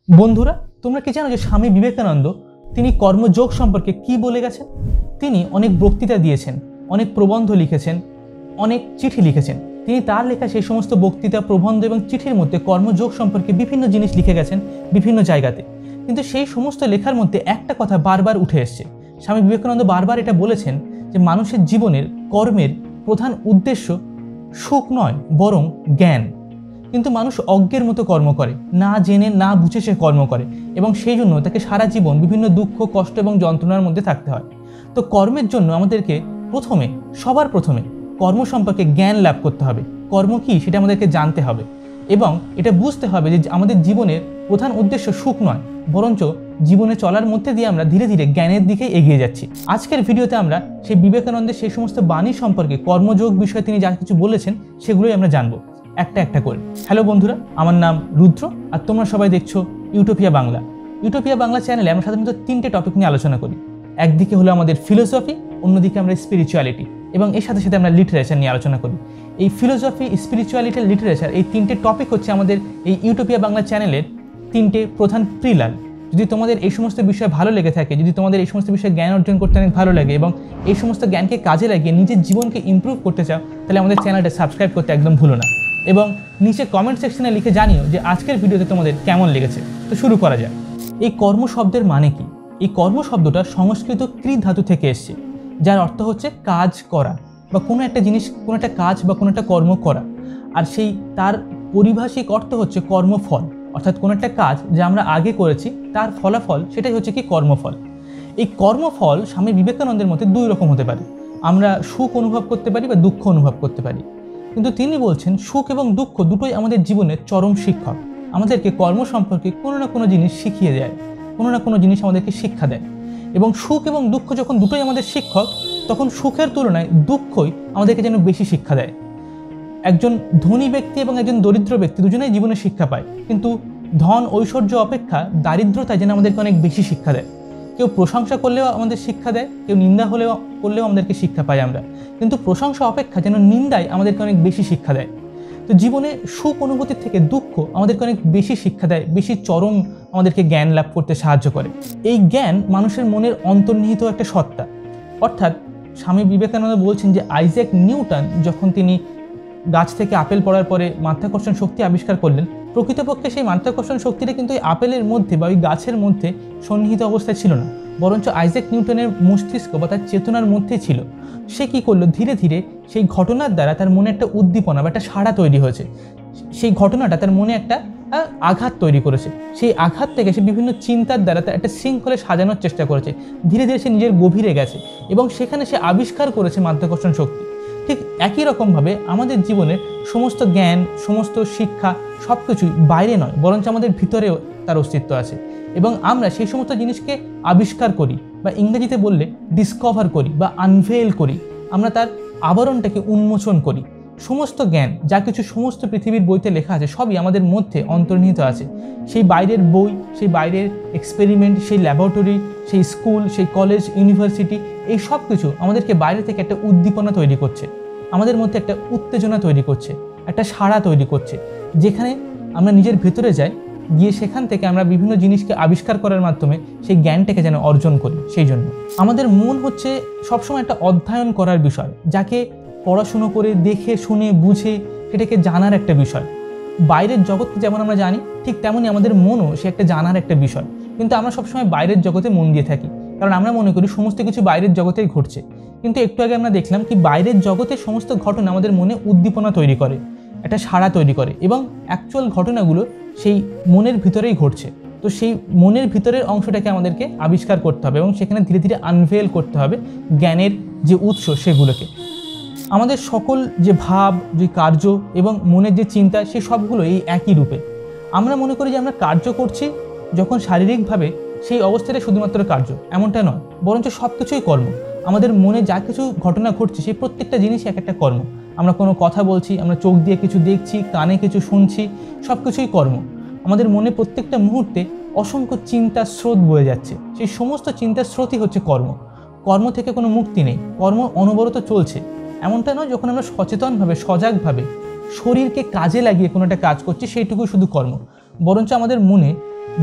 বন্ধুরা, তোমরা কি জানো যে স্বামী বিবেকানন্দ তিনি কর্মযোগ সম্পর্কে কি বলে গেছেন? তিনি অনেক বক্তৃতা দিয়েছেন, অনেক প্রবন্ধ লিখেছেন, অনেক চিঠি লিখেছেন। তিনি তার লেখা সেই সমস্ত বক্তৃতা, প্রবন্ধ এবং চিঠির মধ্যে কর্মযোগ সম্পর্কে বিভিন্ন জিনিস লিখে গেছেন বিভিন্ন জায়গাতে। কিন্তু সেই সমস্ত লেখার মধ্যে একটা কথা বারবার উঠে এসছে। স্বামী বিবেকানন্দ বারবার এটা বলেছেন যে মানুষের জীবনের কর্মের প্রধান উদ্দেশ্য সুখ নয়, বরং জ্ঞান। কিন্তু মানুষ অজ্ঞের মতো কর্ম করে, না জেনে না বুঝে সে কর্ম করে, এবং সেই জন্য তাকে সারা জীবন বিভিন্ন দুঃখ, কষ্ট এবং যন্ত্রণার মধ্যে থাকতে হয়। তো কর্মের জন্য আমাদেরকে সবার প্রথমে কর্ম সম্পর্কে জ্ঞান লাভ করতে হবে। কর্ম কী সেটা আমাদেরকে জানতে হবে, এবং এটা বুঝতে হবে যে আমাদের জীবনের প্রধান উদ্দেশ্য সুখ নয়, বরঞ্চ জীবনে চলার মধ্যে দিয়ে আমরা ধীরে ধীরে জ্ঞানের দিকে এগিয়ে যাচ্ছি। আজকের ভিডিওতে আমরা সেই বিবেকানন্দের সেই সমস্ত বাণী সম্পর্কে, কর্মযোগ বিষয়ে তিনি যা কিছু বলেছেন সেগুলোই আমরা জানবো একটা একটা করে। হ্যালো বন্ধুরা, আমার নাম রুদ্র, আর তোমরা সবাই দেখছো ইউটোপিয়া বাংলা। ইউটোপিয়া বাংলা চ্যানেলে আমরা সাধারণত তিনটে টপিক নিয়ে আলোচনা করি। একদিকে হলো আমাদের ফিলোসফি, অন্যদিকে আমরা স্পিরিচুয়ালিটি, এবং এর সাথে সাথে আমরা লিটারেচার নিয়ে আলোচনা করি। এই ফিলোসফি, স্পিরিচুয়ালিটি, লিটারেচার, এই তিনটে টপিক হচ্ছে আমাদের এই ইউটোপিয়া বাংলা চ্যানেলের তিনটে প্রধান প্রিলাল। যদি তোমাদের এই সমস্ত বিষয় ভালো লেগে থাকে, যদি তোমাদের এই সমস্ত বিষয়ে জ্ঞান অর্জন করতে অনেক ভালো লাগে এবং এই সমস্ত জ্ঞানকে কাজে লাগিয়ে নিজের জীবনকে ইমপ্রুভ করতে চাও, তাহলে আমাদের চ্যানেলটা সাবস্ক্রাইব করতে একদম ভুলো না, এবং নিচে কমেন্ট সেকশনে লিখে জানিও যে আজকের ভিডিওতে তোমাদের কেমন লেগেছে। তো শুরু করা যাক। এই কর্ম শব্দের মানে কি? এই কর্ম শব্দটা সংস্কৃত কৃ ধাতু থেকে এসছে, যার অর্থ হচ্ছে কাজ করা, বা কোনো একটা জিনিস, কোনো একটা কাজ বা কোনো একটা কর্ম করা। আর সেই তার পরিভাষিক অর্থ হচ্ছে কর্মফল, অর্থাৎ কোনো একটা কাজ যা আমরা আগে করেছি তার ফলাফল, সেটাই হচ্ছে কি কর্মফল। এই কর্মফল স্বামী বিবেকানন্দের মতে দুই রকম হতে পারে। আমরা সুখ অনুভব করতে পারি বা দুঃখ অনুভব করতে পারি, কিন্তু তিনি বলছেন সুখ এবং দুঃখ দুটোই আমাদের জীবনের চরম শিক্ষক। আমাদেরকে কর্ম সম্পর্কে কোনো না কোনো জিনিস শিখিয়ে দেয়, কোনো না কোনো জিনিস আমাদেরকে শিক্ষা দেয়। এবং সুখ এবং দুঃখ যখন দুটোই আমাদের শিক্ষক, তখন সুখের তুলনায় দুঃখই আমাদেরকে যেন বেশি শিক্ষা দেয়। একজন ধনী ব্যক্তি এবং একজন দরিদ্র ব্যক্তি দুজনেই জীবনে শিক্ষা পায়, কিন্তু ধন ঐশ্বর্য অপেক্ষা দারিদ্রতায় যেন আমাদেরকে অনেক বেশি শিক্ষা দেয়। কেউ প্রশংসা করলেও আমাদের শিক্ষা দেয়, কেউ নিন্দা করলেও আমাদেরকে শিক্ষা পাই আমরা, কিন্তু প্রশংসা অপেক্ষা যেন নিন্দায় আমাদেরকে অনেক বেশি শিক্ষা দেয়। তো জীবনে সুখ অনুভূতির থেকে দুঃখ আমাদেরকে অনেক বেশি শিক্ষা দেয়, বেশি চরম আমাদেরকে জ্ঞান লাভ করতে সাহায্য করে। এই জ্ঞান মানুষের মনের অন্তর্নিহিত একটা সত্তা। অর্থাৎ স্বামী বিবেকানন্দ বলছেন যে আইজ্যাক নিউটন যখন তিনি গাছ থেকে আপেল পড়ার পরে মাধ্যাকর্ষণ শক্তি আবিষ্কার করলেন, প্রকৃতপক্ষে সেই মাধ্যাকর্ষণ শক্তিটা কিন্তু ওই আপেলের মধ্যে বা ওই গাছের মধ্যে সন্নিহিত অবস্থায় ছিল না, বরঞ্চ আইজ্যাক নিউটনের মস্তিষ্ক বা তার চেতনার মধ্যে ছিল। সে কী করলো, ধীরে ধীরে সেই ঘটনার দ্বারা তার মনে একটা উদ্দীপনা বা একটা সাড়া তৈরি হয়েছে। সেই ঘটনাটা তার মনে একটা আঘাত তৈরি করেছে। সেই আঘাত থেকে সে বিভিন্ন চিন্তার দ্বারা তার একটা শৃঙ্খলে সাজানোর চেষ্টা করেছে। ধীরে ধীরে সে নিজের গভীরে গেছে এবং সেখানে সে আবিষ্কার করেছে মাধ্যাকর্ষণ শক্তি। ঠিক একই রকমভাবে আমাদের জীবনের সমস্ত জ্ঞান, সমস্ত শিক্ষা সব কিছুই বাইরে নয়, বরঞ্চ আমাদের ভিতরেও তার অস্তিত্ব আছে, এবং আমরা সেই সমস্ত জিনিসকে আবিষ্কার করি, বা ইংরেজিতে বললে ডিসকভার করি বা আনভেল করি। আমরা তার আবরণটাকে উন্মোচন করি। সমস্ত জ্ঞান যা কিছু সমস্ত পৃথিবীর বইতে লেখা আছে সবই আমাদের মধ্যে অন্তর্নিহিত আছে। সেই বাইরের বই, সেই বাইরের এক্সপেরিমেন্ট, সেই ল্যাবরেটরি, সেই স্কুল, সেই কলেজ, ইউনিভার্সিটি, এই সব কিছু আমাদেরকে বাইরে থেকে একটা উদ্দীপনা তৈরি করছে, আমাদের মধ্যে একটা উত্তেজনা তৈরি করছে, একটা সাড়া তৈরি করছে, যেখানে আমরা নিজের ভেতরে যাই, গিয়ে সেখান থেকে আমরা বিভিন্ন জিনিসকে আবিষ্কার করার মাধ্যমে সেই জ্ঞানটাকে যেন অর্জন করি। সেই জন্য আমাদের মন হচ্ছে সবসময় একটা অধ্যয়ন করার বিষয়, যাকে পড়াশুনো করে, দেখে, শুনে, বুঝে সেটাকে জানার একটা বিষয়। বাইরের জগৎকে যেমন আমরা জানি, ঠিক তেমনই আমাদের মনও সে একটা জানার একটা বিষয়। কিন্তু আমরা সবসময় বাইরের জগতে মন দিয়ে থাকি, কারণ আমরা মনে করি সমস্ত কিছু বাইরের জগতেই ঘটছে। কিন্তু একটু আগে আমরা দেখলাম কি বাইরের জগতের সমস্ত ঘটনা আমাদের মনে উদ্দীপনা তৈরি করে, একটা সাড়া তৈরি করে, এবং অ্যাকচুয়াল ঘটনাগুলো সেই মনের ভিতরেই ঘটছে। তো সেই মনের ভিতরের অংশটাকে আমাদেরকে আবিষ্কার করতে হবে এবং সেখানে ধীরে ধীরে আনভেল করতে হবে জ্ঞানের যে উৎস সেগুলোকে। আমাদের সকল যে ভাব, যে কার্য এবং মনের যে চিন্তা, সেই সবগুলো এই একই রূপে। আমরা মনে করি যে আমরা কার্য করছি যখন শারীরিকভাবে, সেই অবস্থাটা শুধুমাত্র কার্য, এমনটা নয়, বরঞ্চ সব কিছুই কর্ম। আমাদের মনে যা কিছু ঘটনা ঘটছে সেই প্রত্যেকটা জিনিসই এক একটা কর্ম। আমরা কোনো কথা বলছি, আমরা চোখ দিয়ে কিছু দেখছি, কানে কিছু শুনছি, সব কিছুই কর্ম। আমাদের মনে প্রত্যেকটা মুহূর্তে অসংখ্য চিন্তার স্রোত বয়ে যাচ্ছে, সেই সমস্ত চিন্তার স্রোতই হচ্ছে কর্ম। কর্ম থেকে কোনো মুক্তি নেই, কর্ম অনবরত চলছে। এমনটা নয় যখন আমরা সচেতনভাবে, সজাগভাবে শরীরকে কাজে লাগিয়ে কোনো একটা কাজ করছি সেইটুকুই শুধু কর্ম, বরঞ্চ আমাদের মনে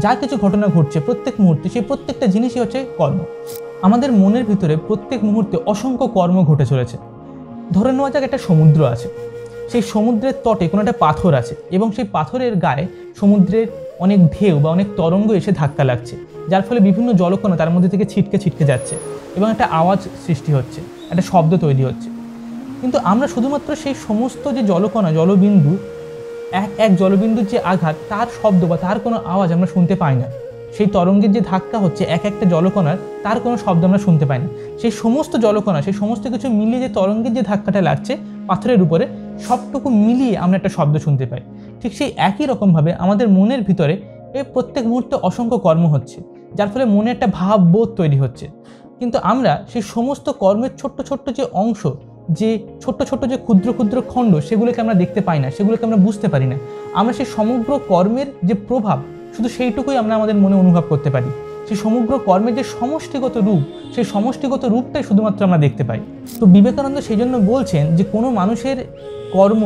যা কিছু ঘটনা ঘটছে প্রত্যেক মুহূর্তে, সেই প্রত্যেকটা জিনিসই হচ্ছে কর্ম। আমাদের মনের ভিতরে প্রত্যেক মুহূর্তে অসংখ্য কর্ম ঘটে চলেছে। ধরে নেওয়া যাক একটা সমুদ্র আছে, সেই সমুদ্রের তটে কোনো একটা পাথর আছে এবং সেই পাথরের গায়ে সমুদ্রের অনেক ঢেউ বা অনেক তরঙ্গ এসে ধাক্কা লাগছে, যার ফলে বিভিন্ন জলকণা তার মধ্যে থেকে ছিটকে ছিটকে যাচ্ছে এবং একটা আওয়াজ সৃষ্টি হচ্ছে, একটা শব্দ তৈরি হচ্ছে। কিন্তু আমরা শুধুমাত্র সেই সমস্ত যে জলকণা, জলবিন্দু, এক এক জলবিন্দুর যে আঘাত, তার শব্দ বা তার কোনো আওয়াজ আমরা শুনতে পাই না। সেই তরঙ্গের যে ধাক্কা হচ্ছে এক একটা জলকণার, তার কোনো শব্দ আমরা শুনতে পাই না। সেই সমস্ত জলকণা, সেই সমস্ত কিছু মিলিয়ে যে তরঙ্গের যে ধাক্কাটা লাগছে পাথরের উপরে, সবটুকু মিলিয়ে আমরা একটা শব্দ শুনতে পাই। ঠিক সেই একই রকমভাবে আমাদের মনের ভিতরে প্রত্যেক মুহূর্তে অসংখ্য কর্ম হচ্ছে, যার ফলে মনে একটা ভাববোধ তৈরি হচ্ছে। কিন্তু আমরা সেই সমস্ত কর্মের ছোট্ট ছোট্ট যে অংশ, যে ছোট্ট ছোট্ট যে ক্ষুদ্র ক্ষুদ্র খণ্ড, সেগুলোকে আমরা দেখতে পাই না, সেগুলোকে আমরা বুঝতে পারি না। আমরা সেই সমগ্র কর্মের যে প্রভাব, শুধু সেইটুকুই আমরা আমাদের মনে অনুভব করতে পারি। সেই সমগ্র কর্মের যে সমষ্টিগত রূপ, সেই সমষ্টিগত রূপটাই শুধুমাত্র আমরা দেখতে পাই। তো বিবেকানন্দ সেই জন্য বলছেন যে কোনো মানুষের কর্ম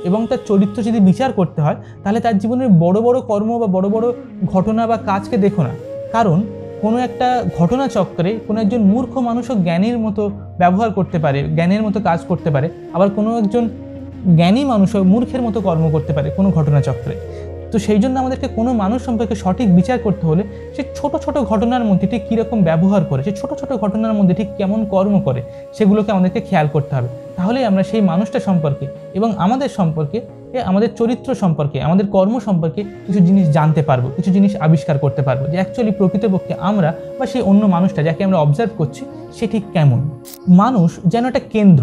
এবং তার চরিত্র যদি বিচার করতে হয়, তাহলে তার জীবনের বড় বড় কর্ম বা বড় বড় ঘটনা বা কাজকে দেখো না। কারণ কোনো একটা ঘটনা চক্রে কোনো একজন মূর্খ মানুষও জ্ঞানের মতো ব্যবহার করতে পারে, জ্ঞানের মতো কাজ করতে পারে, আবার কোনো একজন জ্ঞানী মানুষও মূর্খের মতো কর্ম করতে পারে কোনো ঘটনা চক্রে। তো সেই জন্য আমাদেরকে কোনো মানুষ সম্পর্কে সঠিক বিচার করতে হলে সে ছোট ছোট ঘটনার মধ্যে ঠিক কীরকম ব্যবহার করে, সে ছোট ছোট ঘটনার মধ্যে ঠিক কেমন কর্ম করে, সেগুলোকে আমাদেরকে খেয়াল করতে হবে। তাহলেই আমরা সেই মানুষটা সম্পর্কে এবং আমাদের সম্পর্কে, আমাদের চরিত্র সম্পর্কে, আমাদের কর্ম সম্পর্কে কিছু জিনিস জানতে পারবো, কিছু জিনিস আবিষ্কার করতে পারবো, যে অ্যাকচুয়ালি প্রকৃতপক্ষে আমরা বা সেই অন্য মানুষটা যাকে আমরা অবজার্ভ করছি সে ঠিক কেমন। মানুষ যেন একটা কেন্দ্র,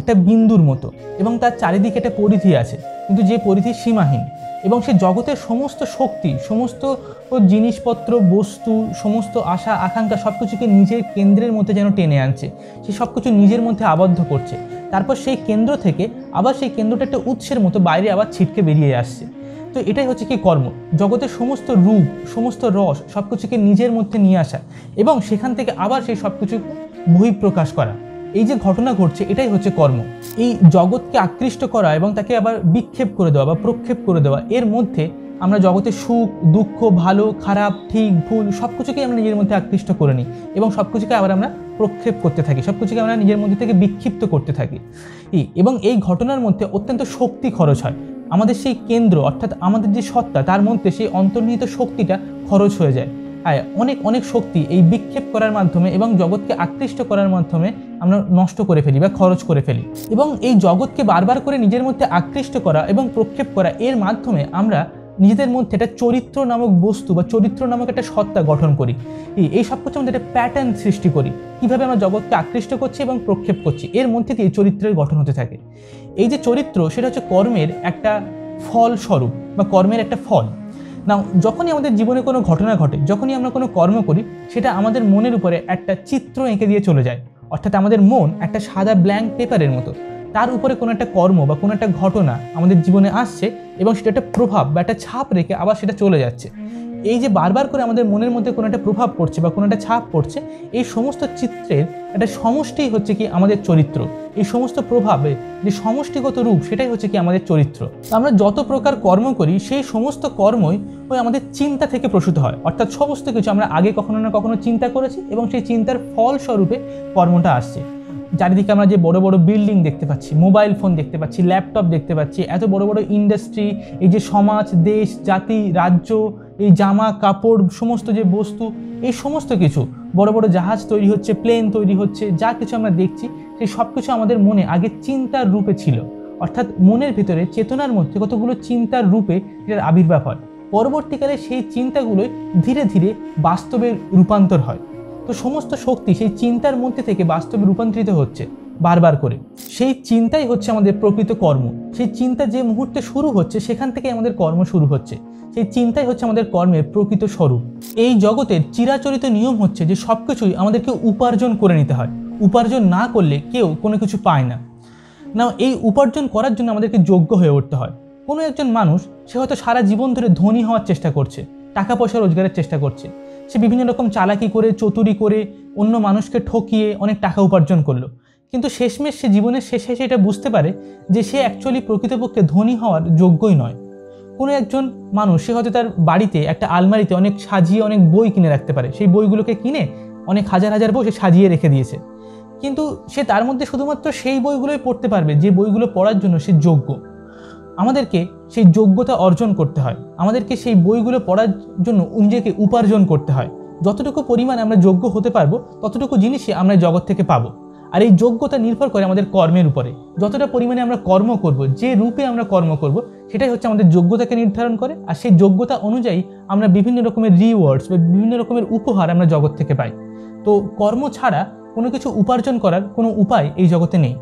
একটা বিন্দুর মতো, এবং তার চারিদিকে একটা পরিধি আছে, কিন্তু যে পরিধি সীমাহীন, এবং সে জগতের সমস্ত শক্তি, সমস্ত জিনিসপত্র, বস্তু, সমস্ত আশা আকাঙ্ক্ষা সব কিছুকে নিজের কেন্দ্রের মধ্যে যেন টেনে আনছে, সে সব কিছু নিজের মধ্যে আবদ্ধ করছে। তারপর সেই কেন্দ্র থেকে আবার সেই কেন্দ্রটা একটা উৎসের মতো বাইরে আবার ছিটকে বেরিয়ে আসছে। তো এটাই হচ্ছে কি কর্ম, জগতের সমস্ত রূপ, সমস্ত রস সব কিছুকে নিজের মধ্যে নিয়ে আসা এবং সেখান থেকে আবার সেই সব কিছু বহিঃপ্রকাশ করা। এই যে ঘটনা ঘটছে এটাই হচ্ছে কর্ম। এই জগৎকে আকৃষ্ট করা এবং তাকে আবার বিক্ষেপ করে দেওয়া বা প্রক্ষেপ করে দেওয়া, এর মধ্যে আমরা জগতের সুখ দুঃখ, ভালো খারাপ, ঠিক ভুল সব কিছুকেই আমরা নিজের মধ্যে আকৃষ্ট করে নিই এবং সব কিছুকে আবার আমরা প্রক্ষেপ করতে থাকি, সব কিছুকে আমরা নিজের মধ্যে থেকে বিক্ষিপ্ত করতে থাকি। এবং এই ঘটনার মধ্যে অত্যন্ত শক্তি খরচ হয়। আমাদের সেই কেন্দ্র, অর্থাৎ আমাদের যে সত্তা, তার মধ্যে সেই অন্তর্নিহিত শক্তিটা খরচ হয়ে যায়। অনেক অনেক শক্তি এই বিক্ষেপ করার মাধ্যমে এবং জগৎকে আকৃষ্ট করার মাধ্যমে আমরা নষ্ট করে ফেলি বা খরচ করে ফেলি। এবং এই জগৎকে বারবার করে নিজের মধ্যে আকৃষ্ট করা এবং প্রক্ষেপ করা, এর মাধ্যমে আমরা নিজেদের মধ্যে একটা চরিত্র নামক বস্তু বা চরিত্র নামক একটা সত্তা গঠন করি। এই সব কিছু আমাদের একটা প্যাটার্ন সৃষ্টি করি, কীভাবে আমরা জগৎকে আকৃষ্ট করছি এবং প্রক্ষেপ করছি, এর মধ্যে দিয়ে চরিত্রের গঠন হতে থাকে। এই যে চরিত্র, সেটা হচ্ছে কর্মের একটা ফলস্বরূপ বা কর্মের একটা ফল। না, যখনই আমাদের জীবনে কোনো ঘটনা ঘটে, যখনই আমরা কোনো কর্ম করি, সেটা আমাদের মনের উপরে একটা চিত্র এঁকে দিয়ে চলে যায়। অর্থাৎ আমাদের মন একটা সাদা ব্ল্যাঙ্ক পেপারের মতো, তার উপরে কোনো একটা কর্ম বা কোনো একটা ঘটনা আমাদের জীবনে আসছে এবং সেটা একটা প্রভাব বা একটা ছাপ রেখে আবার সেটা চলে যাচ্ছে। এই যে বারবার করে আমাদের মনের মধ্যে কোনো একটা প্রভাব পড়ছে বা কোনো একটা ছাপ পড়ছে, এই সমস্ত চিত্রের একটা সমষ্টিই হচ্ছে কি আমাদের চরিত্র। এই সমস্ত প্রভাবে যে সমষ্টিগত রূপ, সেটাই হচ্ছে কি আমাদের চরিত্র। আমরা যত প্রকার কর্ম করি, সেই সমস্ত কর্মই ওই আমাদের চিন্তা থেকে প্রসূত হয়। অর্থাৎ সমস্ত কিছু আমরা আগে কখনো না কখনো চিন্তা করেছি এবং সেই চিন্তার ফলস্বরূপে কর্মটা আসছে। চারিদিকে আমরা যে বড় বড় বিল্ডিং দেখতে পাচ্ছি, মোবাইল ফোন দেখতে পাচ্ছি, ল্যাপটপ দেখতে পাচ্ছি, এত বড় বড় ইন্ডাস্ট্রি, এই যে সমাজ, দেশ, জাতি, রাজ্য, এই জামা কাপড়, সমস্ত যে বস্তু, এই সমস্ত কিছু, বড় বড় জাহাজ তৈরি হচ্ছে, প্লেন তৈরি হচ্ছে, যা কিছু আমরা দেখছি, সেই সব কিছু আমাদের মনে আগে চিন্তার রূপে ছিল। অর্থাৎ মনের ভিতরে, চেতনার মধ্যে কতগুলো চিন্তার রূপে এটার আবির্ভাব হয়। পরবর্তীকালে সেই চিন্তাগুলোই ধীরে ধীরে বাস্তবে রূপান্তর হয়। তো সমস্ত শক্তি সেই চিন্তার মধ্যে থেকে বাস্তবে রূপান্তরিত হচ্ছে বারবার করে। সেই চিন্তাই হচ্ছে আমাদের প্রকৃত কর্ম। সেই চিন্তা যে মুহূর্তে শুরু হচ্ছে, সেখান থেকে আমাদের কর্ম শুরু হচ্ছে। সেই চিন্তাই হচ্ছে আমাদের কর্মের প্রকৃত স্বরূপ। এই জগতের চিরাচরিত নিয়ম হচ্ছে যে সব কিছুই আমাদেরকে উপার্জন করে নিতে হয়। উপার্জন না করলে কেউ কোনো কিছু পায় না। না, এই উপার্জন করার জন্য আমাদেরকে যোগ্য হয়ে উঠতে হয়। কোনো একজন মানুষ, সে হয়তো সারা জীবন ধরে ধনী হওয়ার চেষ্টা করছে, টাকা পয়সা রোজগারের চেষ্টা করছে, সে বিভিন্ন রকম চালাকি করে, চতুরি করে, অন্য মানুষকে ঠকিয়ে অনেক টাকা উপার্জন করলো, কিন্তু শেষমেশ সে জীবনের শেষে সেটা বুঝতে পারে যে সে অ্যাকচুয়ালি প্রকৃতপক্ষে ধনী হওয়ার যোগ্যই নয়। কোনো একজন মানুষ সে হয়তো তার বাড়িতে একটা আলমারিতে অনেক সাজিয়ে অনেক বই কিনে রাখতে পারে, সেই বইগুলোকে কিনে অনেক হাজার হাজার বই সে সাজিয়ে রেখে দিয়েছে, কিন্তু সে তার মধ্যে শুধুমাত্র সেই বইগুলোই পড়তে পারবে যে বইগুলো পড়ার জন্য সে যোগ্য। আমাদেরকে সেই যোগ্যতা অর্জন করতে হয়, আমাদেরকে সেই বইগুলো পড়ার জন্য নিজেকে উপার্জন করতে হয়। যতটুকু পরিমাণে আমরা যোগ্য হতে পারবো ততটুকু জিনিসই আমরা জগৎ থেকে পাবো। আর এই যোগ্যতা নির্ভর করে আমাদের কর্মের উপরে। যতটা পরিমাণে আমরা কর্ম করব, যে রূপে আমরা কর্ম করব, সেটাই হচ্ছে আমাদের যোগ্যতাকে নির্ধারণ করে। আর সেই যোগ্যতা অনুযায়ী আমরা বিভিন্ন রকমের রিওয়ার্ডস বা বিভিন্ন রকমের উপহার আমরা জগৎ থেকে পাই। তো কর্ম ছাড়া কোনো কিছু উপার্জন করার কোনো উপায় এই জগতে নেই।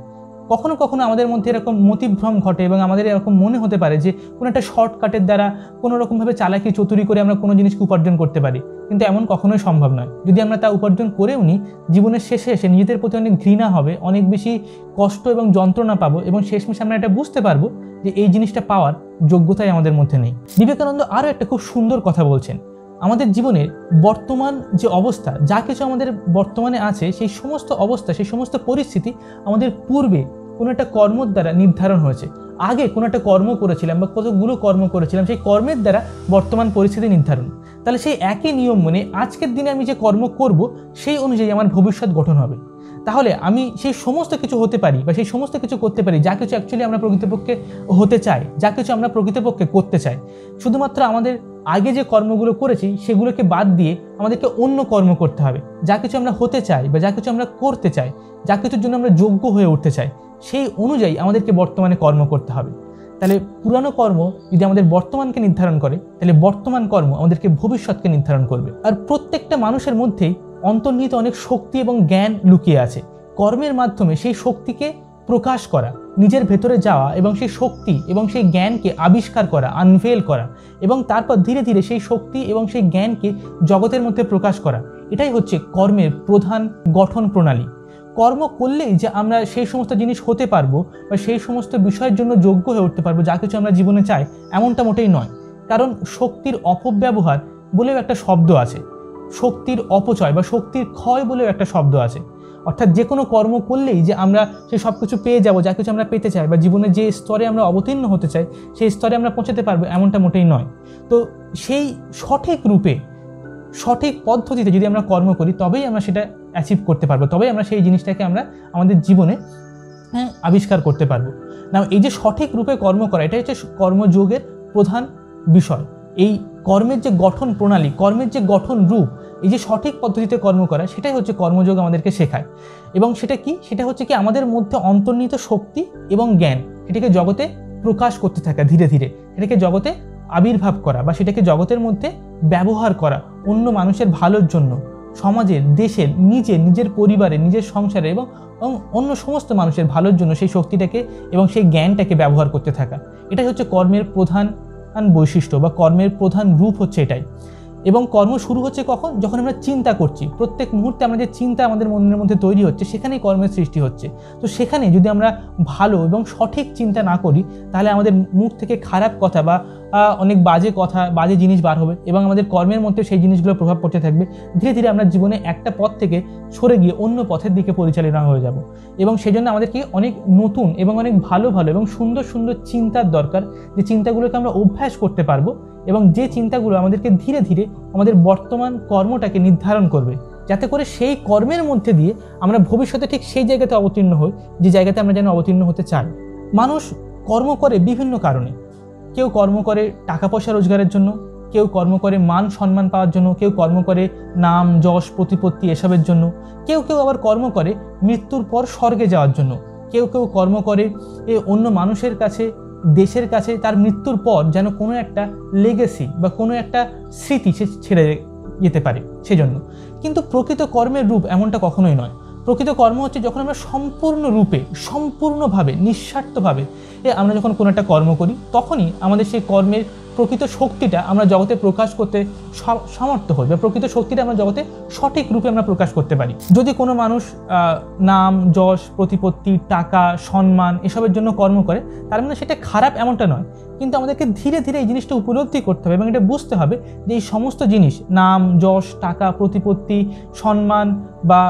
কখনো কখনো আমাদের মধ্যে এরকম মতিভ্রম ঘটে এবং আমাদের এরকম মনে হতে পারে যে কোনো একটা শর্টকাটের দ্বারা কোনো রকমভাবে চালাকি চতুরি করে আমরা কোনো জিনিসকে উপার্জন করতে পারি, কিন্তু এমন কখনোই সম্ভব নয়। যদি আমরা তা উপার্জন করেও নিই, জীবনের শেষে এসে নিজেদের প্রতি অনেক ঘৃণা হবে, অনেক বেশি কষ্ট এবং যন্ত্রণা পাবো, এবং শেষমেশে আমরা এটা বুঝতে পারবো যে এই জিনিসটা পাওয়ার যোগ্যতাই আমাদের মধ্যে নেই। বিবেকানন্দ আরও একটা খুব সুন্দর কথা বলছেন। আমাদের জীবনের বর্তমান যে অবস্থা, যা কিছু আমাদের বর্তমানে আছে, সেই সমস্ত অবস্থা, সেই সমস্ত পরিস্থিতি আমাদের পূর্বে কোনো একটা কর্মের দ্বারা নির্ধারণ হয়েছে। আগে কোনো একটা কর্ম করেছিলাম বা কতগুলো কর্ম করেছিলাম, সেই কর্মের দ্বারা বর্তমান পরিস্থিতি নির্ধারণ। তাহলে সেই একই নিয়ম মেনে আজকের দিনে আমি যে কর্ম করব, সেই অনুযায়ী আমার ভবিষ্যৎ গঠন হবে। তাহলে আমি সেই সমস্ত কিছু হতে পারি বা সেই সমস্ত কিছু করতে পারি যা কিছু অ্যাকচুয়ালি আমরা প্রকৃতপক্ষে হতে চাই, যা কিছু আমরা প্রকৃতপক্ষে করতে চাই। শুধুমাত্র আমাদের আগে যে কর্মগুলো করেছি সেগুলোকে বাদ দিয়ে আমাদেরকে অন্য কর্ম করতে হবে। যা কিছু আমরা হতে চাই বা যা কিছু আমরা করতে চাই, যা কিছুর জন্য আমরা যোগ্য হয়ে উঠতে চাই, সেই অনুযায়ী আমাদেরকে বর্তমানে কর্ম করতে হবে। তাহলে পুরানো কর্ম যদি আমাদের বর্তমানকে নির্ধারণ করে, তাহলে বর্তমান কর্ম আমাদেরকে ভবিষ্যৎকে নির্ধারণ করবে। আর প্রত্যেকটা মানুষের মধ্যেই অন্তর্নিহিত অনেক শক্তি এবং জ্ঞান লুকিয়ে আছে। কর্মের মাধ্যমে সেই শক্তিকে প্রকাশ করা, নিজের ভেতরে যাওয়া এবং সেই শক্তি এবং সেই জ্ঞানকে আবিষ্কার করা, আনভেল করা, এবং তারপর ধীরে ধীরে সেই শক্তি এবং সেই জ্ঞানকে জগতের মধ্যে প্রকাশ করা, এটাই হচ্ছে কর্মের প্রধান গঠন প্রণালী। কর্ম করলেই যে আমরা সেই সমস্ত জিনিস হতে পারবো বা সেই সমস্ত বিষয়ের জন্য যোগ্য হয়ে উঠতে পারবো যা কিছু আমরা জীবনে চাই, এমনটা মোটেই নয়। কারণ শক্তির অপব্যবহার বলেও একটা শব্দ আছে, শক্তির অপচয় বা শক্তির ক্ষয় বলেও একটা শব্দ আছে। অর্থাৎ যে কোনো কর্ম করলেই যে আমরা সেই সব কিছু পেয়ে যাবো যা কিছু আমরা পেতে চাই, বা জীবনে যে স্তরে আমরা অবতীর্ণ হতে চাই সেই স্তরে আমরা পৌঁছাতে পারবো, এমনটা মোটেই নয়। তো সেই সঠিক রূপে, সঠিক পদ্ধতিতে যদি আমরা কর্ম করি, তবেই আমরা সেটা অ্যাচিভ করতে পারবো, তবেই আমরা সেই জিনিসটাকে আমরা আমাদের জীবনে আবিষ্কার করতে পারবো। না, এই যে সঠিক রূপে কর্ম করা, এটাই হচ্ছে কর্মযোগের প্রধান বিষয়। এই কর্মের যে গঠন প্রণালী, কর্মের যে গঠন রূপ, এই যে সঠিক পদ্ধতিতে কর্ম করা, সেটাই হচ্ছে কর্মযোগ আমাদেরকে শেখায়। এবং সেটা কি? সেটা হচ্ছে কি আমাদের মধ্যে অন্তর্নিহিত শক্তি এবং জ্ঞান, সেটাকে জগতে প্রকাশ করতে থাকা, ধীরে ধীরে সেটাকে জগতে আবির্ভাব করা বা সেটাকে জগতের মধ্যে ব্যবহার করা অন্য মানুষের ভালোর জন্য, সমাজের, দেশের, নিজের পরিবারের, নিজের সংসারে এবং অন্য সমস্ত মানুষের ভালোর জন্য সেই শক্তিটাকে এবং সেই জ্ঞানটাকে ব্যবহার করতে থাকা। এটাই হচ্ছে কর্মের প্রধান বৈশিষ্ট্য বা কর্মের প্রধান রূপ হচ্ছে এটাই। এবং কর্ম শুরু হচ্ছে কখন? যখন আমরা চিন্তা করছি। প্রত্যেক মুহূর্তে আমরা যে চিন্তা আমাদের মনের মধ্যে তৈরি হচ্ছে, সেখানেই কর্মের সৃষ্টি হচ্ছে। তো সেখানে যদি আমরা ভালো এবং সঠিক চিন্তা না করি, তাহলে আমাদের মুখ থেকে খারাপ কথা বা অনেক বাজে কথা, বাজে জিনিস বার হবে এবং আমাদের কর্মের মধ্যে সেই জিনিসগুলো প্রভাব পড়তে থাকবে। ধীরে ধীরে আমরা জীবনে একটা পথ থেকে সরে গিয়ে অন্য পথের দিকে পরিচালনা হয়ে যাব। এবং সেজন্য আমাদেরকে অনেক নতুন এবং অনেক ভালো ভালো এবং সুন্দর সুন্দর চিন্তার দরকার, যে চিন্তাগুলোকে আমরা অভ্যাস করতে পারবো এবং যে চিন্তাগুলো আমাদেরকে ধীরে ধীরে আমাদের বর্তমান কর্মটাকে নির্ধারণ করবে, যাতে করে সেই কর্মের মধ্যে দিয়ে আমরা ভবিষ্যতে ঠিক সেই জায়গাতে অবতীর্ণ হই যে জায়গাতে আমরা যেন অবতীর্ণ হতে চাই। মানুষ কর্ম করে বিভিন্ন কারণে। কেউ কর্ম করে টাকা পয়সা রোজগারের জন্য, কেউ কর্ম করে মান সম্মান পাওয়ার জন্য, কেউ কর্ম করে নাম যশ প্রতিপত্তি এসবের জন্য, কেউ আবার কর্ম করে মৃত্যুর পর স্বর্গে যাওয়ার জন্য, কেউ কর্ম করে অন্য মানুষের কাছে, দেশের কাছে তার মৃত্যুর পর যেন কোনো একটা লেগেসি বা কোনো একটা স্মৃতি সে ছেড়ে যেতে পারে সেজন্য। কিন্তু প্রকৃত কর্মের রূপ এমনটা কখনোই নয়। প্রকৃত কর্ম হচ্ছে যখন আমরা সম্পূর্ণরূপে, সম্পূর্ণভাবে, নিঃস্বার্থভাবে আমরা যখন কোনো একটা কর্ম করি, তখনই আমাদের সেই কর্মের প্রকৃত শক্তিটা আমরা জগতে প্রকাশ করতে সমর্থ হই বা প্রকৃত শক্তিটা আমরা জগতে সঠিক রূপে আমরা প্রকাশ করতে পারি। যদি কোনো মানুষ নাম যশ প্রতিপত্তি টাকা সম্মান এসবের জন্য কর্ম করে, তার মানে সেটা খারাপ এমনটা নয়, কিন্তু আমাদেরকে ধীরে ধীরে এই জিনিসটা উপলব্ধি করতে হবে এবং এটা বুঝতে হবে যে এই সমস্ত জিনিস, নাম যশ টাকা প্রতিপত্তি সম্মান বা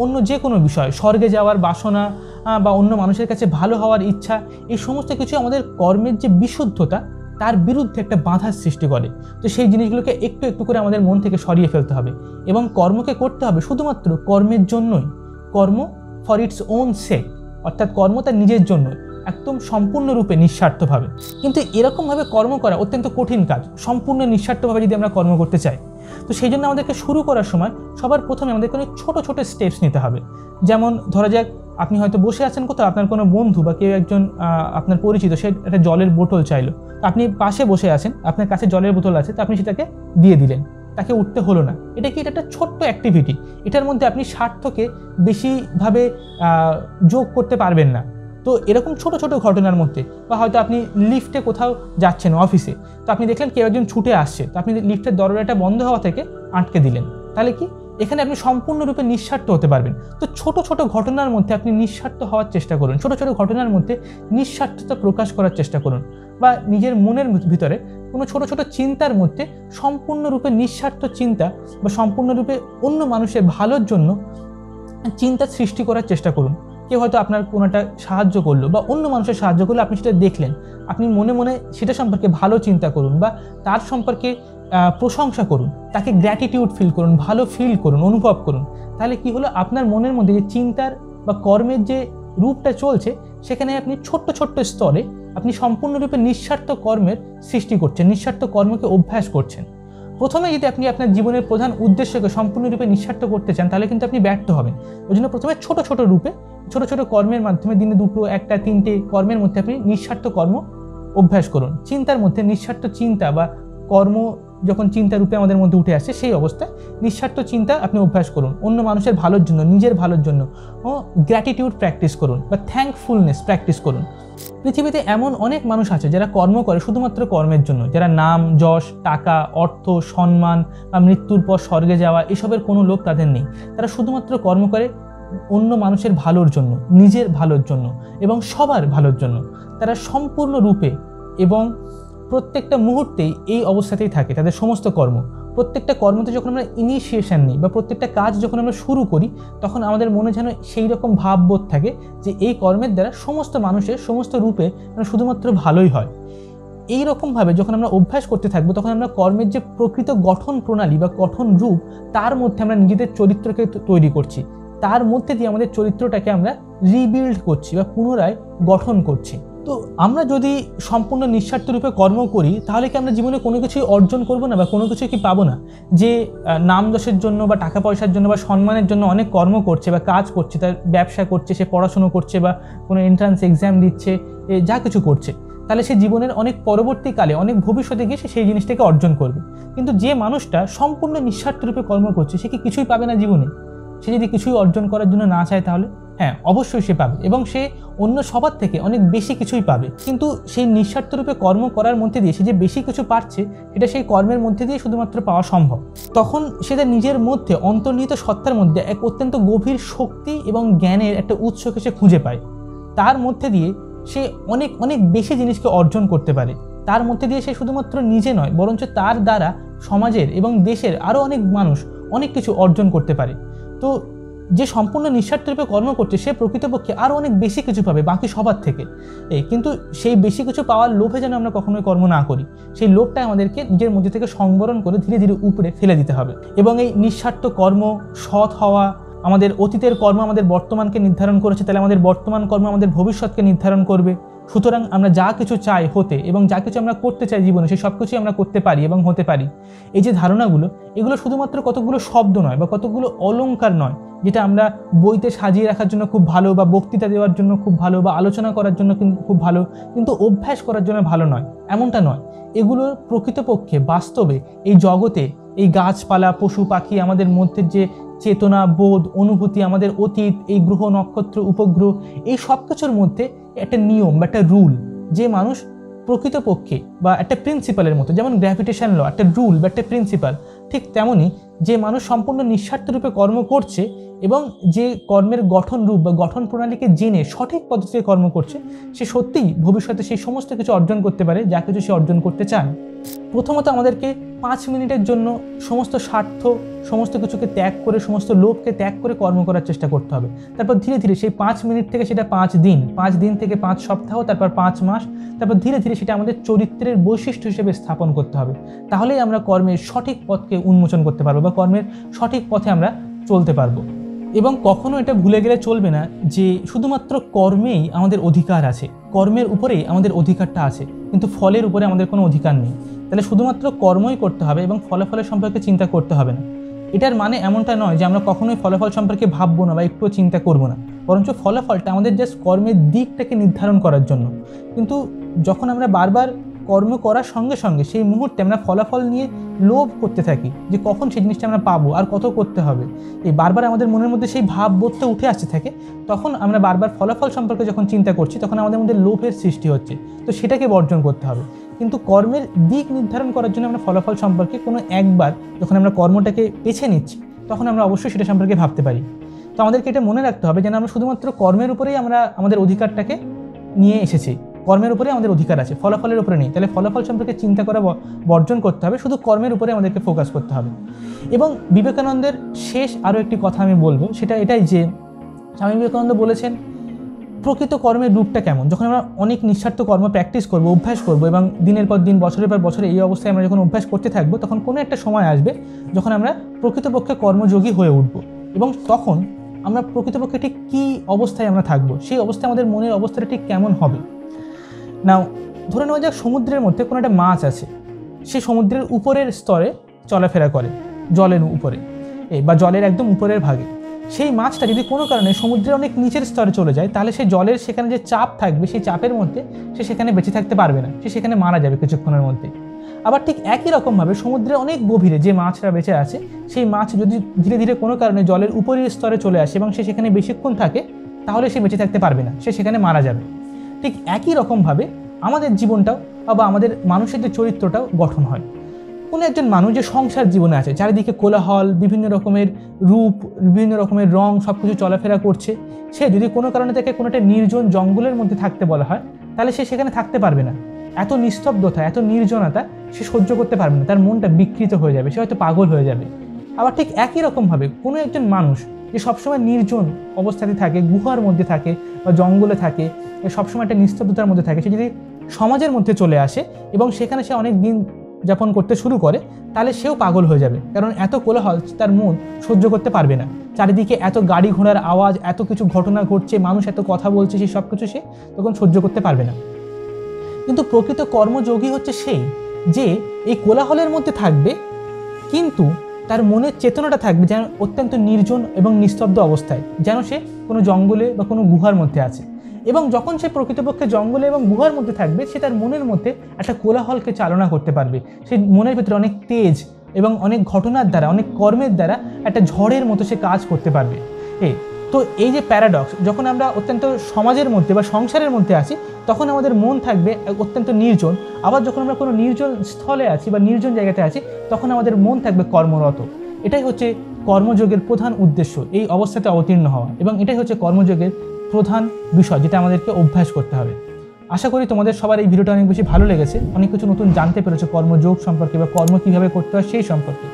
অন্য যে কোনো বিষয়, স্বর্গে যাওয়ার বাসনা বা অন্য মানুষের কাছে ভালো হওয়ার ইচ্ছা, এই সমস্ত কিছু আমাদের কর্মের যে বিশুদ্ধতা তার বিরুদ্ধে একটা বাধার সৃষ্টি করে। তো সেই জিনিসগুলোকে একটু একটু করে আমাদের মন থেকে সরিয়ে ফেলতে হবে এবং কর্মকে করতে হবে শুধুমাত্র কর্মের জন্যই, কর্ম ফর ইটস ওন সেক, অর্থাৎ কর্ম তার নিজের জন্য, একদম সম্পূর্ণরূপে নিঃস্বার্থভাবে। কিন্তু এরকমভাবে কর্ম করা অত্যন্ত কঠিন কাজ, সম্পূর্ণ নিঃস্বার্থভাবে যদি আমরা কর্ম করতে চাই। তো সেই জন্য আমাদেরকে শুরু করার সময় সবার প্রথমে আমাদেরকে অনেক ছোটো ছোটো স্টেপস নিতে হবে। যেমন ধরা যাক, আপনি হয়তো বসে আছেন কোথাও, আপনার কোনো বন্ধু বা কেউ একজন আপনার পরিচিত, সে একটা জলের বোতল চাইলো, আপনি পাশে বসে আছেন, আপনার কাছে জলের বোতল আছে, তো আপনি সেটাকে দিয়ে দিলেন, তাকে উঠতে হলো না। এটা একটা ছোট্ট অ্যাক্টিভিটি, এটার মধ্যে আপনি স্বার্থকে বেশিভাবে যোগ করতে পারবেন না। তো এরকম ছোট ছোট ঘটনার মধ্যে, বা হয়তো আপনি লিফটে কোথাও যাচ্ছেন অফিসে, তো আপনি দেখলেন কেউ একজন ছুটে আসছে, তো আপনি লিফটের দরজাটা বন্ধ হওয়া থেকে আটকে দিলেন, তাহলে কি এখানে আপনি সম্পূর্ণরূপে নিঃস্বার্থ হতে পারবেন। তো ছোট ছোট ঘটনার মধ্যে আপনি নিঃস্বার্থ হওয়ার চেষ্টা করুন, ছোট ছোট ঘটনার মধ্যে নিঃস্বার্থতা প্রকাশ করার চেষ্টা করুন, বা নিজের মনের ভিতরে কোনো ছোট ছোট চিন্তার মধ্যে সম্পূর্ণরূপে নিঃস্বার্থ চিন্তা বা সম্পূর্ণরূপে অন্য মানুষের ভালোর জন্য চিন্তা সৃষ্টি করার চেষ্টা করুন। কেউ হয়তো আপনার কোনোটা সাহায্য করলো বা অন্য মানুষের সাহায্য করলো, আপনি সেটা দেখলেন, আপনি মনে মনে সেটা সম্পর্কে ভালো চিন্তা করুন বা তার সম্পর্কে প্রশংসা করুন, তাকে গ্র্যাটিটিউড ফিল করুন, ভালো ফিল করুন, অনুভব করুন। তাহলে কি হলো, আপনার মনের মধ্যে যে চিন্তার বা কর্মের যে রূপটা চলছে, সেখানে আপনি ছোট্ট ছোট্ট স্তরে আপনি সম্পূর্ণরূপে নিঃস্বার্থ কর্মের সৃষ্টি করছেন, নিঃস্বার্থ কর্মকে অভ্যাস করছেন। প্রথমে যদি আপনি আপনার জীবনের প্রধান উদ্দেশ্যকে সম্পূর্ণরূপে নিঃস্বার্থ করতে চান, তাহলে কিন্তু আপনি ব্যর্থ হবেন। ওই জন্য প্রথমে ছোট ছোট রূপে, ছোট ছোট কর্মের মাধ্যমে, দিনে 2, 1, 3টে কর্মের মধ্যে আপনি নিঃস্বার্থ কর্ম অভ্যাস করুন। চিন্তার মধ্যে নিঃস্বার্থ চিন্তা বা কর্ম যখন চিন্তা রূপে আমাদের মধ্যে উঠে আসে, সেই অবস্থায় নিঃস্বার্থ চিন্তা আপনি অভ্যাস করুন, অন্য মানুষের ভালোর জন্য, নিজের ভালোর জন্য। ও গ্র্যাটিটিউড প্র্যাকটিস করুন বা থ্যাঙ্কফুলনেস প্র্যাকটিস করুন। পৃথিবীতে এমন অনেক মানুষ আছে যারা কর্ম করে শুধুমাত্র কর্মের জন্য, যারা নাম, যশ, টাকা, অর্থ, সম্মান বা মৃত্যুর পর স্বর্গে যাওয়া, এসবের কোনো লোভ তাদের নেই। তারা শুধুমাত্র কর্ম করে অন্য মানুষের ভালোর জন্য, নিজের ভালোর জন্য এবং সবার ভালোর জন্য। তারা সম্পূর্ণ রূপে এবং প্রত্যেকটা মুহূর্তেই এই অবস্থাতেই থাকে। তাদের সমস্ত কর্ম, প্রত্যেকটা কর্মতে যখন আমরা ইনিশিয়েশন নিই বা প্রত্যেকটা কাজ যখন আমরা শুরু করি, তখন আমাদের মনে যেন সেই রকম ভাববোধ থাকে যে এই কর্মের দ্বারা সমস্ত মানুষের সমস্ত রূপে শুধুমাত্র ভালোই হয়। এই রকমভাবে যখন আমরা অভ্যাস করতে থাকবো, তখন আমরা কর্মের যে প্রকৃত গঠন প্রণালী বা গঠন রূপ, তার মধ্যে আমরা নিজেদের চরিত্রকে তৈরি করছি, তার মধ্যে দিয়ে আমাদের চরিত্রটাকে আমরা রিবিল্ড করছি বা পুনরায় গঠন করছি। তো আমরা যদি সম্পূর্ণ নিঃস্বার্থ রূপে কর্ম করি, তাহলে কি আমরা জীবনে কোনো কিছুই অর্জন করবো না বা কোনো কিছুই কি পাবো না? যে নাম যশের জন্য বা টাকা পয়সার জন্য বা সম্মানের জন্য অনেক কর্ম করছে বা কাজ করছে, তার ব্যবসা করছে, সে পড়াশুনো করছে বা কোনো এন্ট্রান্স এক্সাম দিচ্ছে, যা কিছু করছে, তাহলে সে জীবনের অনেক পরবর্তীকালে, অনেক ভবিষ্যতে গিয়ে সে সেই জিনিসটাকে অর্জন করবে। কিন্তু যে মানুষটা সম্পূর্ণ নিঃস্বার্থ রূপে কর্ম করছে, সে কি কিছুই পাবে না জীবনে? সে যদি কিছুই অর্জন করার জন্য না চায়, তাহলে হ্যাঁ, অবশ্যই সে পাবে এবং সে অন্য সবার থেকে অনেক বেশি কিছুই পাবে। কিন্তু সেই নিঃস্বার্থ রূপে কর্ম করার মধ্যে দিয়ে সে যে বেশি কিছু পাচ্ছে, সেটা সেই কর্মের মধ্যে দিয়ে শুধুমাত্র পাওয়া সম্ভব। তখন সে তার নিজের মধ্যে, অন্তর্নিহিত সত্তার মধ্যে এক অত্যন্ত গভীর শক্তি এবং জ্ঞানের একটা উৎসকে সে খুঁজে পায়। তার মধ্যে দিয়ে সে অনেক অনেক বেশি জিনিসকে অর্জন করতে পারে। তার মধ্যে দিয়ে সে শুধুমাত্র নিজে নয়, বরঞ্চ তার দ্বারা সমাজের এবং দেশের আরও অনেক মানুষ অনেক কিছু অর্জন করতে পারে। তো যে সম্পূর্ণ নিঃস্বার্থরূপে কর্ম করছে, সে প্রকৃতপক্ষে আরও অনেক বেশি কিছু পাবে বাকি সবার থেকে। কিন্তু সেই বেশি কিছু পাওয়ার লোভে যেন আমরা কখনোই কর্ম না করি। সেই লোভটা আমাদেরকে নিজের মধ্যে থেকে সংবরণ করে ধীরে ধীরে উপরে ফেলে দিতে হবে। এবং এই নিঃস্বার্থ কর্ম, সৎ হওয়া, আমাদের অতীতের কর্ম আমাদের বর্তমানকে নির্ধারণ করেছে, তাহলে আমাদের বর্তমান কর্ম আমাদের ভবিষ্যৎকে নির্ধারণ করবে। সুতরাং আমরা যা কিছু চাই হতে এবং যা কিছু আমরা করতে চাই জীবনে, সেই সব কিছুই আমরা করতে পারি এবং হতে পারি। এই যে ধারণাগুলো, এগুলো শুধুমাত্র কতগুলো শব্দ নয় বা কতগুলো অলংকার নয়, যেটা আমরা বইতে সাজিয়ে রাখার জন্য খুব ভালো বা বক্তৃতা দেওয়ার জন্য খুব ভালো বা আলোচনা করার জন্য খুব ভালো, কিন্তু অভ্যাস করার জন্য ভালো নয়, এমনটা নয়। এগুলো প্রকৃতপক্ষে বাস্তবে এই জগতে, এই গাছপালা, পশু পাখি, আমাদের মধ্যে যে চেতনা, বোধ, অনুভূতি, আমাদের অতীত, এই গ্রহ, নক্ষত্র, উপগ্রহ, এই সব কিছুর মধ্যে একটা নিয়ম বা একটা রুল, যে মানুষ প্রকৃতপক্ষে বা একটা প্রিন্সিপালের মতো, যেমন গ্র্যাভিটেশন ল একটা রুল বা একটা প্রিন্সিপাল, ঠিক তেমনই যে মানুষ সম্পূর্ণ নিঃস্বার্থ রূপে কর্ম করছে এবং যে কর্মের গঠন রূপ বা গঠন প্রণালীকে জেনে সঠিক পদ্ধতিতে কর্ম করছে, সে সত্যিই ভবিষ্যতে সেই সমস্ত কিছু অর্জন করতে পারে যা কিছু সে অর্জন করতে চান। প্রথমত আমাদেরকে 5 মিনিটের জন্য সমস্ত স্বার্থ, সমস্ত কিছুকে ত্যাগ করে, সমস্ত লোভকে ত্যাগ করে কর্ম করার চেষ্টা করতে হবে। তারপর ধীরে ধীরে সেই 5 মিনিট থেকে সেটা 5 দিন, 5 দিন থেকে 5 সপ্তাহ, তারপর 5 মাস, তারপর ধীরে ধীরে সেটা আমাদের চরিত্রের বৈশিষ্ট্য হিসেবে স্থাপন করতে হবে। তাহলেই আমরা কর্মের সঠিক পথকে উন্মোচন করতে পারবো বা কর্মের সঠিক পথে আমরা চলতে পারবো। এবং কখনো এটা ভুলে গেলে চলবে না যে শুধুমাত্র কর্মেই আমাদের অধিকার আছে, কর্মের উপরেই আমাদের অধিকারটা আছে, কিন্তু ফলের উপরে আমাদের কোনো অধিকার নেই। তাহলে শুধুমাত্র কর্মই করতে হবে এবং ফলাফলের সম্পর্কে চিন্তা করতে হবে না। এটার মানে এমনটা নয় যে আমরা কখনোই ফলাফল সম্পর্কে ভাববো না বা একটুও চিন্তা করবো না, বরঞ্চ ফলাফলটা আমাদের জাস্ট কর্মের দিকটাকে নির্ধারণ করার জন্য। কিন্তু যখন আমরা বারবার কর্ম করার সঙ্গে সঙ্গে সেই মুহূর্তে আমরা ফলাফল নিয়ে লোভ করতে থাকি যে কখন সেই জিনিসটা আমরা পাবো আর কত করতে হবে, এই বারবার আমাদের মনের মধ্যে সেই ভাববোধটা উঠে আসতে থাকে, তখন আমরা বারবার ফলাফল সম্পর্কে যখন চিন্তা করছি তখন আমাদের মধ্যে লোভের সৃষ্টি হচ্ছে। তো সেটাকে বর্জন করতে হবে। কিন্তু কর্মের দিক নির্ধারণ করার জন্য আমরা ফলাফল সম্পর্কে কোনো একবার যখন আমরা কর্মটাকে বেছে নিচ্ছি তখন আমরা অবশ্যই সেটা সম্পর্কে ভাবতে পারি। তো আমাদেরকে এটা মনে রাখতে হবে যেন আমরা শুধুমাত্র কর্মের উপরেই আমরা আমাদের অধিকারটাকে নিয়ে এসেছি, কর্মের উপরে আমাদের অধিকার আছে, ফলাফলের উপরে নেই। তাহলে ফলাফল সম্পর্কে চিন্তা করা বর্জন করতে হবে, শুধু কর্মের উপরে আমাদেরকে ফোকাস করতে হবে। এবং বিবেকানন্দের শেষ আরও একটি কথা আমি বলবো, সেটা এটাই যে স্বামী বিবেকানন্দ বলেছেন প্রকৃত কর্মের রূপটা কেমন। যখন আমরা অনেক নিঃস্বার্থ কর্ম প্র্যাকটিস করবো, অভ্যাস করবো এবং দিনের পর দিন, বছরের পর বছরে এই অবস্থায় আমরা যখন অভ্যাস করতে থাকবো, তখন কোনো একটা সময় আসবে যখন আমরা প্রকৃতপক্ষে কর্মযোগী হয়ে উঠব। এবং তখন আমরা প্রকৃতপক্ষে ঠিক কী অবস্থায় আমরা থাকবো, সেই অবস্থায় আমাদের মনের অবস্থাটা ঠিক কেমন হবে। নাও ধরে নেওয়া যাক সমুদ্রের মধ্যে কোনো একটা মাছ আছে, সে সমুদ্রের উপরের স্তরে চলাফেরা করে, জলের উপরে বা জলের একদম উপরের ভাগে। সেই মাছটা যদি কোনো কারণে সমুদ্রের অনেক নিচের স্তরে চলে যায়, তাহলে সেই জলের সেখানে যে চাপ থাকবে, সেই চাপের মধ্যে সে সেখানে বেঁচে থাকতে পারবে না, সে সেখানে মারা যাবে কিছুক্ষণের মধ্যে। আবার ঠিক একই রকমভাবে সমুদ্রের অনেক গভীরে যে মাছরা বেঁচে আছে, সেই মাছ যদি ধীরে ধীরে কোনো কারণে জলের উপরের স্তরে চলে আসে এবং সে সেখানে বেশিক্ষণ থাকে, তাহলে সে বেঁচে থাকতে পারবে না, সে সেখানে মারা যাবে। ঠিক একই রকমভাবে আমাদের জীবনটাও বা আমাদের মানুষের যে চরিত্রটাও গঠন হয়। কোনো একজন মানুষ যে সংসার জীবনে আছে, চারিদিকে কোলাহল, বিভিন্ন রকমের রূপ, বিভিন্ন রকমের রং, সব কিছু চলাফেরা করছে, সে যদি কোনো কারণে তাকে কোনো একটা নির্জন জঙ্গলের মধ্যে থাকতে বলা হয়, তাহলে সে সেখানে থাকতে পারবে না। এত নিস্তব্ধতা, এত নির্জনতা সে সহ্য করতে পারবে না, তার মনটা বিকৃত হয়ে যাবে, সে হয়তো পাগল হয়ে যাবে। আবার ঠিক একই রকমভাবে কোনো একজন মানুষ যে সবসময় নির্জন অবস্থাতে থাকে, গুহার মধ্যে থাকে বা জঙ্গলে থাকে, সবসময় একটা নিস্তব্ধতার মধ্যে থাকে, সে যদি সমাজের মধ্যে চলে আসে এবং সেখানে সে অনেক দিন যাপন করতে শুরু করে, তাহলে সেও পাগল হয়ে যাবে। কারণ এত কোলাহল তার মন সহ্য করতে পারবে না। চারিদিকে এত গাড়ি ঘোড়ার আওয়াজ, এত কিছু ঘটনা ঘটছে, মানুষ এত কথা বলছে, সেই সব কিছু সে তখন সহ্য করতে পারবে না। কিন্তু প্রকৃত কর্মযোগী হচ্ছে সেই যে এই কোলাহলের মধ্যে থাকবে, কিন্তু তার মনের চেতনাটা থাকবে যেন অত্যন্ত নির্জন এবং নিস্তব্ধ অবস্থায়, যেন সে কোনো জঙ্গলে বা কোনো গুহার মধ্যে আছে। এবং যখন সে প্রকৃতপক্ষে জঙ্গলে এবং গুহার মধ্যে থাকবে, সে তার মনের মধ্যে একটা কোলাহলকে চালনা করতে পারবে। সে মনের ভিতরে অনেক তেজ এবং অনেক ঘটনার দ্বারা, অনেক কর্মের দ্বারা একটা ঝড়ের মতো সে কাজ করতে পারবে। তো এই যে প্যারাডক্স, যখন আমরা অত্যন্ত সমাজের মধ্যে বা সংসারের মধ্যে আছি, তখন আমাদের মন থাকবে অত্যন্ত নির্জন। আবার যখন আমরা কোনো নির্জন স্থলে আছি বা নির্জন জায়গাতে আছি, তখন আমাদের মন থাকবে কর্মরত। এটাই হচ্ছে কর্মযোগের প্রধান উদ্দেশ্য, এই অবস্থাতে অবতীর্ণ হওয়া। এবং এটাই হচ্ছে কর্মযোগের প্রধান বিষয়, যেটা আমাদেরকে অভ্যাস করতে হবে। আশা করি তোমাদের সবার এই ভিডিওটা অনেক বেশি ভালো লেগেছে, অনেক কিছু নতুন জানতে পেরেছো কর্মযোগ সম্পর্কে বা কর্ম কীভাবে করতে হয় সেই সম্পর্কে।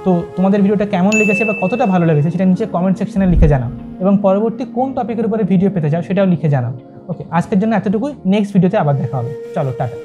তো তোমাদের ভিডিওটা কেমন লেগেছে বা কতটা ভালো লেগেছে সেটা নিচে কমেন্ট সেকশনে লিখে জানাও, এবং পরবর্তী কোন টপিকের উপরে ভিডিও পেতে চাও সেটাও লিখে জানাও। ওকে, আজকের জন্য এতটুকুই। নেক্সট ভিডিওতে আবার দেখা হবে। চলো, টাটা।